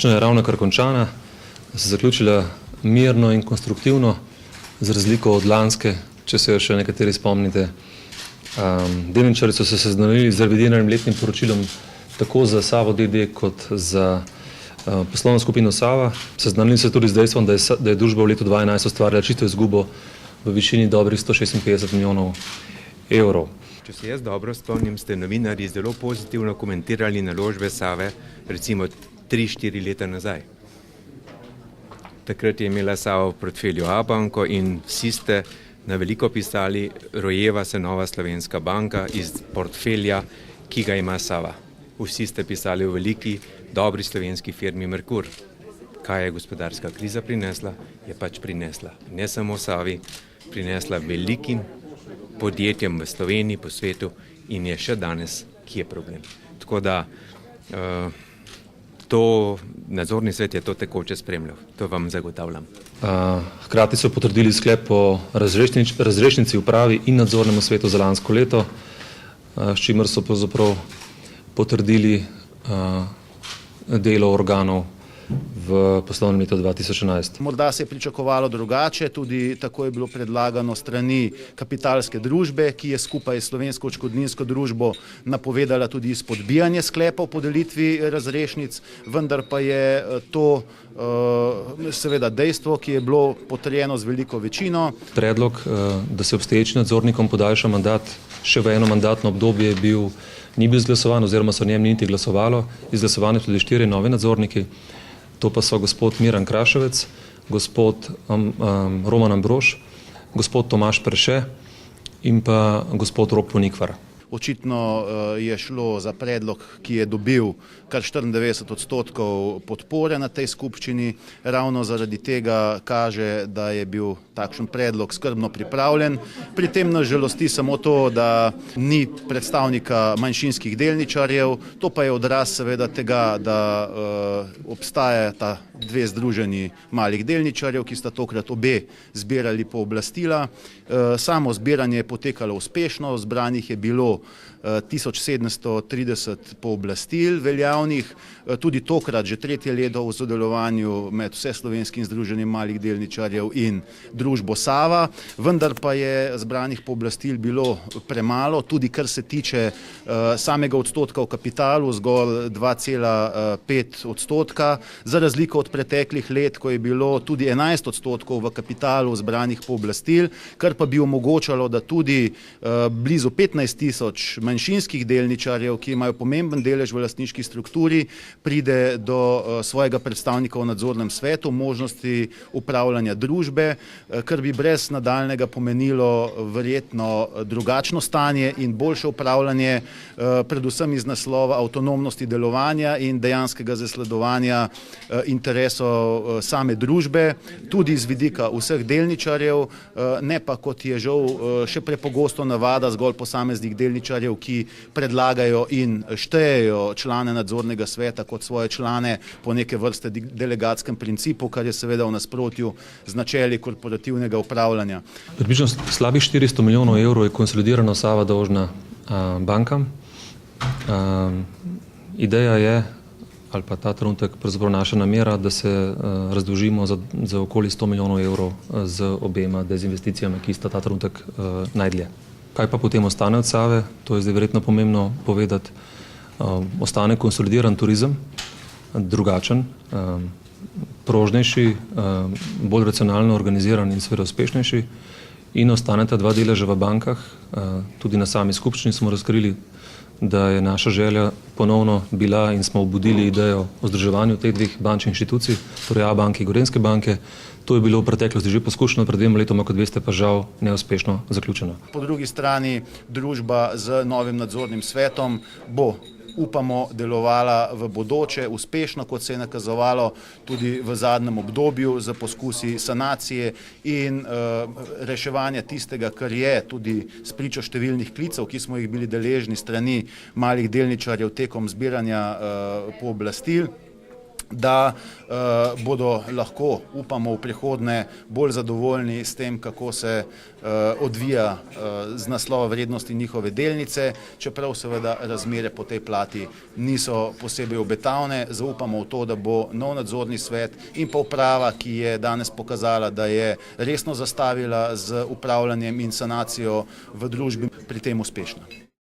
skupščina je ravnokar končana, se zaključila mirno in konstruktivno, z razliko od lanske, če se jo še nekateri spomnite. Delničarji so se seznanili z revidiranim letnim poročilom tako za Savo d.d. kot za poslovno skupino Sava. Seznanili se tudi z dejstvom, da je družba v letu 2011 ustvarjala čisto izgubo v višini dobrih 156 milijonov evrov. Če se jaz dobro spomnim, ste novinarji zelo pozitivno komentirali naložbe Save, recimo 3-4 leta nazaj. Takrat je imela Sava v portfelju A-banko in vsi ste na veliko pisali, rojeva se nova slovenska banka iz portfelja, ki ga ima Sava. Vsi ste pisali o veliki, dobri slovenski firmi Merkur. Kaj je gospodarska kriza prinesla? Je pač prinesla ne samo Savi, prinesla velikim podjetjem v Sloveniji, po svetu in je še danes, ki je problem. Tako da nadzorni svet je to tekoče spremljal, to vam zagotavljam. Hkrati so potrdili sklep o razrešnici upravi in nadzornemu svetu za lansko leto, s čimer so pravzaprav potrdili delo organov v poslovnem letu 2011. Morda se je pričakovalo drugače, tudi tako je bilo predlagano strani kapitalske družbe, ki je skupaj s Slovensko odškodninsko družbo napovedala tudi izpodbijanje sklepa o podelitvi razrešnic, vendar pa je to seveda dejstvo, ki je bilo potrjeno z veliko večino. Predlog, da se obstoječim nadzornikom podaljša mandat še v eno mandatno obdobje, ni bil izglasovan oziroma so o njem niti glasovalo. Izglasovani tudi 4 novi nadzorniki. To pa so gospod Miran Kraševec, gospod Roman Ambrož, gospod Tomaž Perše in pa gospod Rok Ponikvar. Očitno je šlo za predlog, ki je dobil kar 94% podpore na tej skupščini. Ravno zaradi tega kaže, da je bil takšen predlog skrbno pripravljen. Pri tem nas žalosti samo to, da ni predstavnika manjšinskih delničarjev. To pa je odraz seveda tega, da obstajata 2 združenji malih delničarjev, ki sta tokrat obe zbirali pooblastila. Samo zbiranje je potekalo uspešno, zbranih je bilo 1730 pooblastil veljavnih, tudi tokrat že 3. leto v sodelovanju med Vseslovenskim združenjem malih delničarjev in družbo Sava, vendar pa je zbranih pooblastil bilo premalo, tudi kar se tiče samega odstotka v kapitalu, zgolj 2,5%, za razliko od preteklih let, ko je bilo tudi 11% v kapitalu zbranih pooblastil, kar pa bi omogočalo, da tudi blizu 15 000 manjšinskih delničarjev, ki imajo pomemben delež v lastniški strukturi, pride do svojega predstavnika v nadzornem svetu, možnosti upravljanja družbe, kar bi brez nadaljnega pomenilo verjetno drugačno stanje in boljše upravljanje, predvsem iz naslova avtonomnosti delovanja in dejanskega zasledovanja interesov same družbe, tudi z vidika vseh delničarjev, ne pa kot je žal še prepogosto navada zgolj posameznih delničarjev, ki predlagajo in štejejo člane nadzornega sveta kot svoje člane po neke vrste delegatskem principu, kar je seveda v nasprotju z načeli korporativnega upravljanja. Približno slabih 400 milijonov evrov je konsolidirano Sava dolžna bankam. Ideja je, ali pa ta trenutek pravzaprav naša namera, da se razdolžimo za okoli 100 milijonov evrov z obema dezinvesticijami, ki sta ta trenutek najdlje. Kaj pa potem ostane od Save? To je zdaj verjetno pomembno povedati. Ostane konsolidiran turizem, drugačen, prožnejši, bolj racionalno organiziran in seveda uspešnejši, in ostaneta 2 deleža v bankah. Tudi na sami skupščini smo razkrili, da je naša želja ponovno bila in smo obudili idejo o združevanju teh 2 bančnih inštitucij, torej A-banke in Gorenjske banke. To je bilo v preteklosti že poskušeno pred 2 letoma, kot veste, pa žal neuspešno zaključeno. Po drugi strani družba z novim nadzornim svetom bo, upamo, delovala v bodoče uspešno, kot se je nakazovalo tudi v zadnjem obdobju, za poskusi sanacije in reševanja tistega, kar je tudi spričo številnih klicev, ki smo jih bili deležni strani malih delničarjev tekom zbiranja pooblastil, da bodo lahko, upamo, v prihodnje bolj zadovoljni s tem, kako se odvija z naslova vrednosti njihove delnice, čeprav seveda razmere po tej plati niso posebej obetavne. Zaupamo v to, da bo nov nadzorni svet in pa uprava, ki je danes pokazala, da je resno zastavila z upravljanjem in sanacijo v družbi, pri tem uspešna.